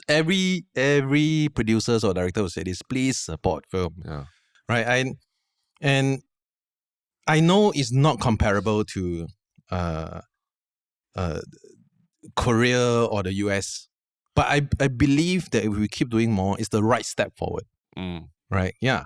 every producers or director will say this, please support film. Yeah. Right? And I know it's not comparable to Korea or the US, but I believe that if we keep doing more, it's the right step forward. Right? Yeah.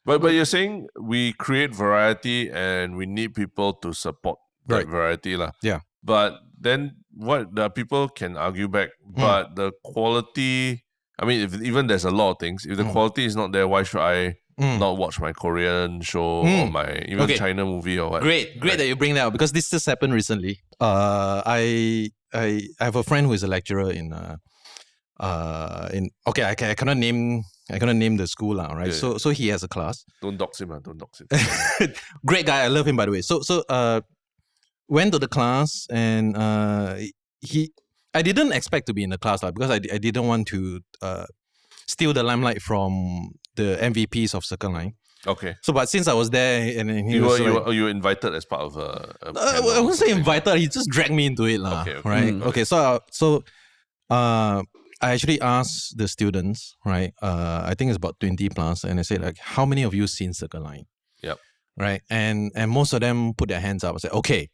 But you're saying we create variety and we need people to support that variety lah. Yeah. But then what the people can argue back, but the quality, I mean, if even there's a lot of things, if the quality is not there, why should I not watch my Korean show or my even China movie or what? Great that you bring that up, because this just happened recently. I have a friend who is a lecturer in I cannot name the school lah, right? Yeah. So he has a class. Don't dox him. Great guy, I love him, by the way. So went to the class, and I didn't expect to be in the class lah, because I didn't want to steal the limelight from the MVPs of Circle Line. Okay. So, but since I was there, and you were invited as part of a I wouldn't say invited. He just dragged me into it, lah. Okay. Right. Okay. So I actually asked the students, right? I think it's about 20 plus, and I said, like, how many of you seen Circle Line? Yep. Right. And most of them put their hands up. I said, okay,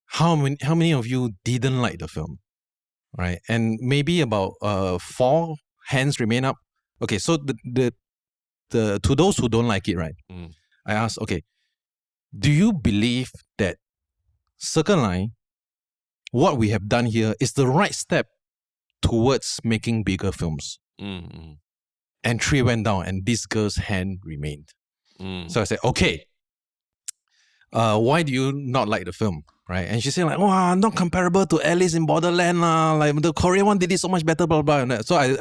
how many of you didn't like the film? Right. And maybe about 4 hands remain up. Okay. So the to those who don't like it, right? I asked, okay, do you believe that Circle Line, what we have done here, is the right step towards making bigger films? And 3 went down, and this girl's hand remained. So I said, okay, why do you not like the film? Right? And she said, like, wow, not comparable to Alice in Borderland lah. Like the Korean one did it so much better, blah blah. And so I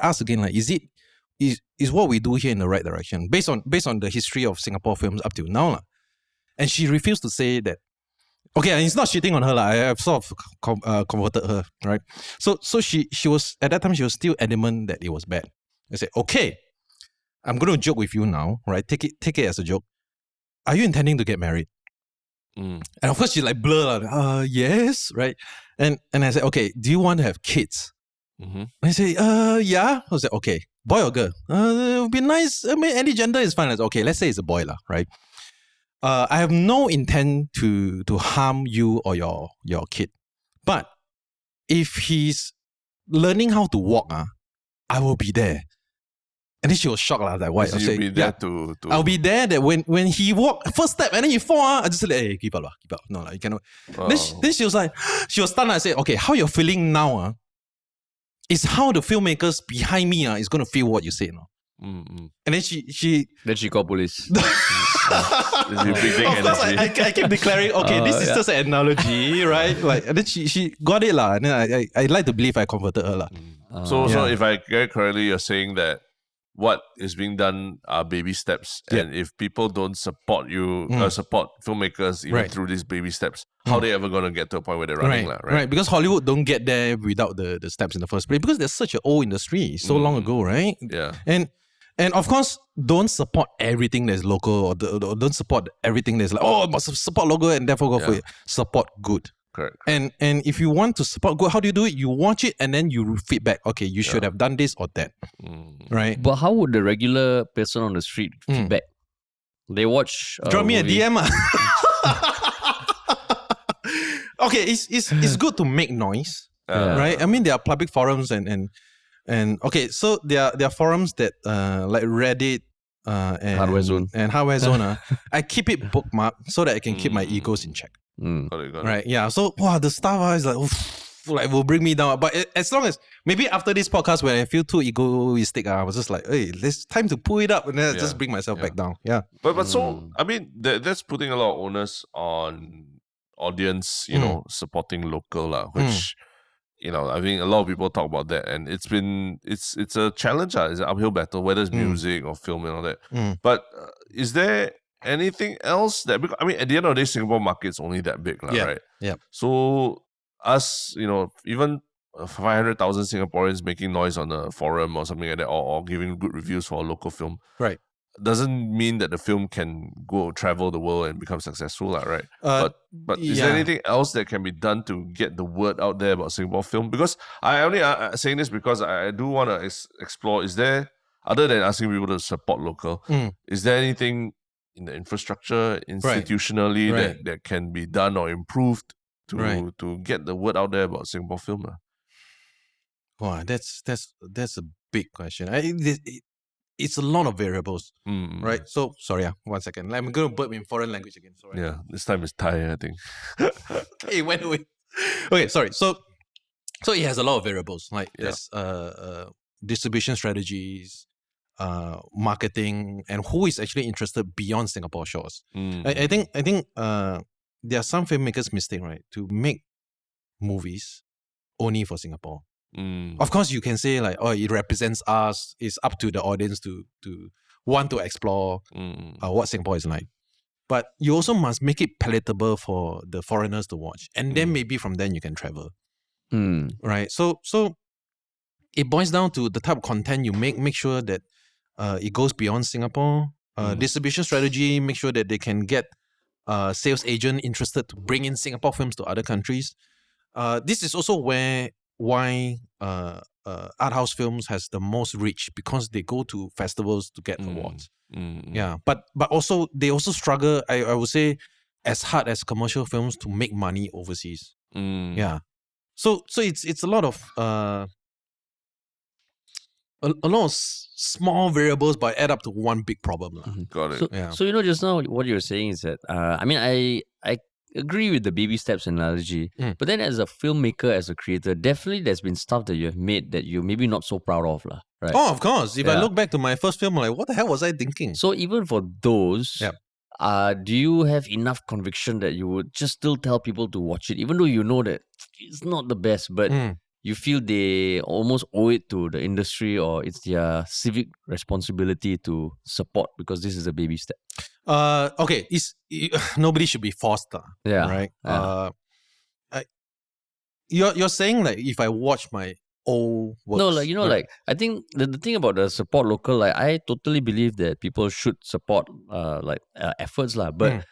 asked again, like, is what we do here in the right direction based on the history of Singapore films up till now lah? And she refused to say that. Okay, and it's not shitting on her lah. I've sort of converted her, right? So she was, at that time, she was still adamant that it was bad. I said, okay, I'm going to joke with you now, right? Take it as a joke. Are you intending to get married? And of course she like blur like, yes, right? And I said, okay, do you want to have kids? And I say, yeah. I said, okay, boy or girl? It would be nice. I mean, any gender is fine. I said, okay, let's say it's a boy lah, right? I have no intent to harm you or your kid. But if he's learning how to walk, I will be there. And then she was shocked. Like, why? So you'll be there to... I'll be there that when he walk, first step, and then he fall, I just said, hey, keep up. No, you cannot. Then she was like, she was stunned. I said, okay, how you're feeling now is how the filmmakers behind me is going to feel what you say now. And then she called police. Of course, I keep declaring, okay, this is just an analogy, right? Like, and then she got it lah. And then I like to believe I converted her lah. So if I get it correctly, you're saying that what is being done are baby steps, and if people don't support you, support filmmakers even through these baby steps, how are they ever going to get to a point where they're running lah? Right, because Hollywood don't get there without the steps in the first place, because there's such an old industry so long ago, right? Yeah. And of course, don't support everything that's local, or don't support everything that's like, oh, must support local and therefore go for it. Support good. Correct. And if you want to support good, how do you do it? You watch it and then you feedback. Okay, you should have done this or that. Right? But how would the regular person on the street feedback? They watch... Drop me a DM. Okay, it's good to make noise. Right? I mean, there are public forums and okay, so there are forums that like Reddit and Hardware Zone. I keep it bookmarked so that I can keep my egos in check. Got it. Right? Yeah. So the stuff is like, like will bring me down. But as long as maybe after this podcast, when I feel too egoistic, I was just like, hey, it's time to pull it up, and then I just bring myself back down. Yeah. But so I mean, that's putting a lot of onus on audience, supporting local lah, which. I think a lot of people talk about that, and it's a challenge. It's an uphill battle, whether it's music or film and all that. But is there anything else that, because, I mean, at the end of the day, Singapore market's only that big, right? Yeah. So us, even 500,000 Singaporeans making noise on a forum or something like that, or giving good reviews for a local film, right? doesn't mean that the film can go travel the world and become successful, lah, right? Uh, But is there anything else that can be done to get the word out there about Singapore film? Because I only saying this because I do want to explore. Is there, other than asking people to support local, is there anything in the infrastructure institutionally that can be done or improved to get the word out there about Singapore film? Wow, that's a big question. It's a lot of variables, right? So sorry, 1 second. I'm going to burp in foreign language again. Sorry. Yeah, this time it's Thai, I think. It went away. Okay, sorry. So it has a lot of variables. Like there's distribution strategies, marketing, and who is actually interested beyond Singapore shores. I think there are some filmmakers' mistake, right, to make movies only for Singapore. Of course, you can say like, oh, it represents us. It's up to the audience to want to explore what Singapore is like. But you also must make it palatable for the foreigners to watch, and then maybe from then you can travel, right? So it boils down to the type of content you make. Make sure that it goes beyond Singapore. Distribution strategy. Make sure that they can get sales agent interested to bring in Singapore films to other countries. This is also why art house films has the most reach, because they go to festivals to get awards. Yeah, but also they also struggle, I would say, as hard as commercial films to make money overseas. Yeah, so it's a lot of a lot of small variables, but add up to one big problem. Got it. So just now what you're saying is that I agree with the baby steps analogy, but then as a filmmaker, as a creator, definitely there's been stuff that you have made that you're maybe not so proud of, right? Oh, of course. If I look back to my first film, I'm like, what the hell was I thinking? So even for those, do you have enough conviction that you would just still tell people to watch it, even though you know that it's not the best, but you feel they almost owe it to the industry, or it's their civic responsibility to support because this is a baby step? Okay, nobody should be forced, right? You're saying like if I watch my old works, no, like I think the thing about the support local, like I totally believe that people should support efforts, but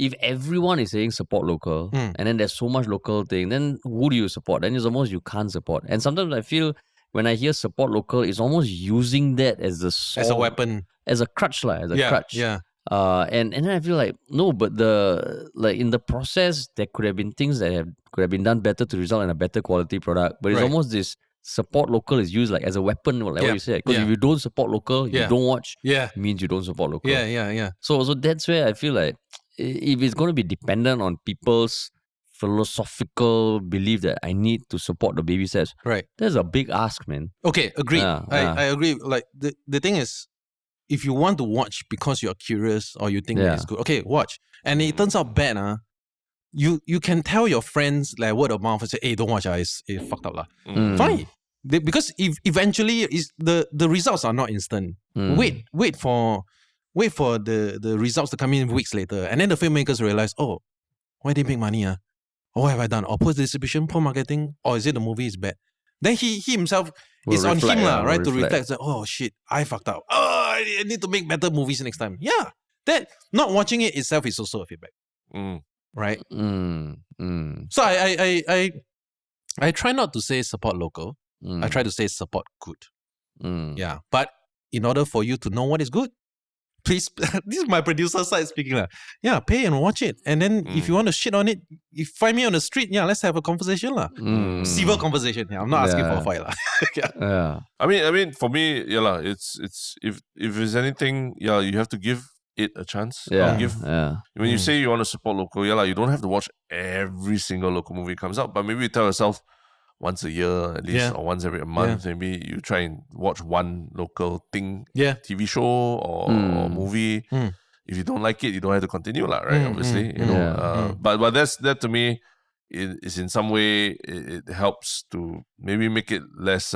if everyone is saying support local and then there's so much local thing, then who do you support? Then it's almost you can't support. And sometimes I feel when I hear support local, it's almost using that as a weapon, as a crutch, crutch. Yeah. And then I feel like no, but in the process there could have been things that could have been done better to result in a better quality product. But it's almost this support local is used like as a weapon, like what you said. Because if you don't support local, you don't watch. It means you don't support local. Yeah. So that's where I feel like if it's going to be dependent on people's philosophical belief that I need to support the baby steps, that's a big ask, man. Okay, agreed. I agree. Like the thing is, if you want to watch because you're curious or you think that it's good, okay, watch. And it turns out bad, you can tell your friends like word of mouth and say, hey, don't watch, it's fucked up. Fine. Because if eventually the results are not instant. Wait for the results to come in weeks later. And then the filmmakers realize, oh, why did they make money? Or what have I done? Or poor distribution, poor marketing, or is it the movie is bad? Then he himself is on him, right? To reflect, like, oh shit, I fucked up. Oh, I need to make better movies next time. Yeah. That not watching it itself is also a feedback. Right? So I try not to say support local. I try to say support good. Yeah. But in order for you to know what is good, please, this is my producer side speaking. Yeah, pay and watch it. And then if you want to shit on it, you find me on the street. Yeah, let's have a conversation. Civil conversation. Yeah, I'm not asking for a fight. I mean, for me, it's if there's anything, you have to give it a chance. When you say you want to support local, you don't have to watch every single local movie comes out, but maybe you tell yourself once a year at least, or once every month, maybe you try and watch one local thing, TV show or movie. If you don't like it, you don't have to continue, right? Obviously, but that to me is in some way it helps to maybe make it less.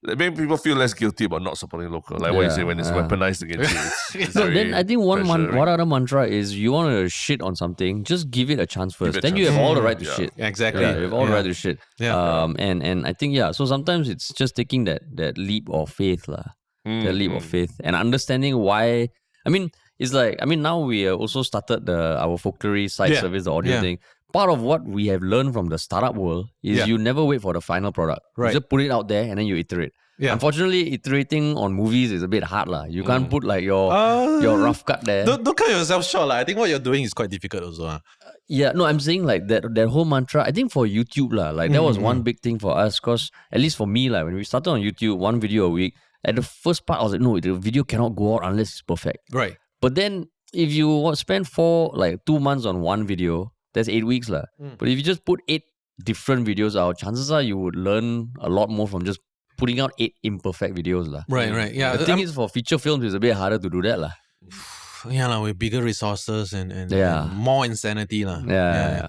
Make people feel less guilty about not supporting local, like what you say when it's weaponized against you. It's no, then I think one other mantra is you want to shit on something, just give it a chance first. Then you have all the right to shit. Exactly. You have all the right to shit. And I think so sometimes it's just taking that leap of faith, that leap of faith, and understanding why I mean, it's like, now we also started our Folklore site Yeah. service, the audio Yeah. thing. Part of what we have learned from the startup world is you never wait for the final product. Right. You just put it out there and then you iterate. Yeah. Unfortunately, iterating on movies is a bit hard lah. You can't put like your rough cut there. Don't cut yourself short. I think what you're doing is quite difficult also. Yeah, no, I'm saying like that whole mantra, I think for YouTube lah, like that was one big thing for us, because at least for me, like when we started on YouTube, one video a week, at the first part I was like, no, the video cannot go out unless it's perfect. Right. But then if you spend 2 months on one video, that's 8 weeks lah. But if you just put 8 different videos out, chances are you would learn a lot more from just putting out 8 imperfect videos lah. Right. Yeah. The thing is, for feature films, it's a bit harder to do that lah. Yeah, with bigger resources and Yeah. more insanity. Yeah.